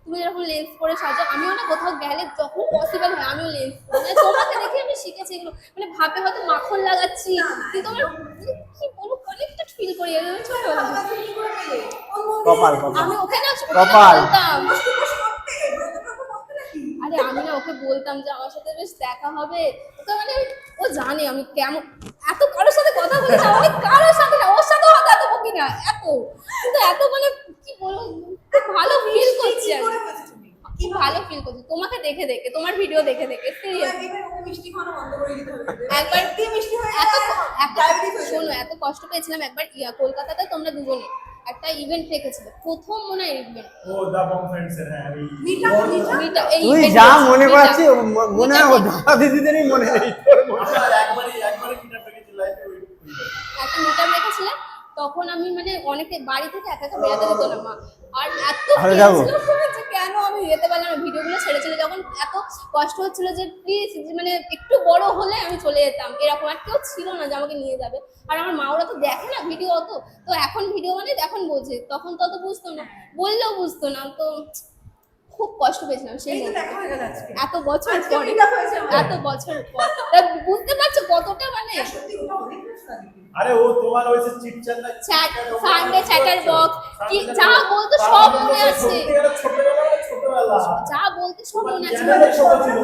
তুমি যেরকম লেন্স পরে সাজো, আমিও না কোথাও গেলে যখন পসিবল হয় আমিও লেন্স পরি, মানে তোমাকে দেখে আমি শিখেছি এগুলো। মানে ভাবে হয়তো মাখন লাগাচ্ছি, কিন্তু আমার কি বলবো কানেক্টেড ফিল করি আমি ছোটবেলা থেকে। কপাল আমি ওকে না কপাল বলতাম, আরে আমি না ওকে বলতাম যে আমার সাথে বেশ দেখা হবে, তো মানে ও জানে আমি কেমন, এত কারোর সাথে কথা বলি না, অনেক কারোর সাথে না, ওর সাথে কথা এত বকি না, এত কিন্তু এত মানে কি বলবো, খুব ভালো ফিল করছি আমি, কি ভালো ফিল করছি তোমাকে দেখে দেখে, তোমার ভিডিও দেখে দেখে। একবার শোনো, এত কষ্ট পেয়েছিলাম একবার কলকাতাতে, তোমরা দুজনে একটা ইভেন্ট রেখেছিলে, প্রথম মনে হয় ইভেন্ট, ও দা বং ফ্রেন্ডসের, হ্যাঁ তুই যা মনে করাচ্ছি মনে হয় ও দাদা দিদিদেরই মনে নেই তোর মনে একবারই মিটআপ রেখেছি লাইভে ওই একটা মিটআপ রেখেছিলে, তখন আমি মানে অনেকে বাড়ি থেকে একা একা বেরোতে দিত না মা, আর এত যে কেন আমি যেতে পারলাম না, ভিডিওগুলো ছেড়েছিল যখন এত কষ্ট হচ্ছিল যে প্লিজ মানে একটু বড় হলে আমি চলে যেতাম, এরকম আর কেউ ছিল না যে আমাকে নিয়ে যাবে, আর আমার মা ওরা তো দেখে না ভিডিও অত, তো এখন ভিডিও মানে এখন বোঝে, তখন তো অত বুঝতো না, বললেও বুঝতো না, তো খুব কষ্ট পেয়েছিলাম সেই এত বছর পরে, এত বছর পর বুঝতে পারছো কতটা মানে। আরে ও তোমার ওই যে চিটচ্যাট না সানডে চ্যাটার বক্স কি যা বলতো সব মনে আছে, ছোটবেলা যা বলতো সব মনে আছে। ছোট ছিল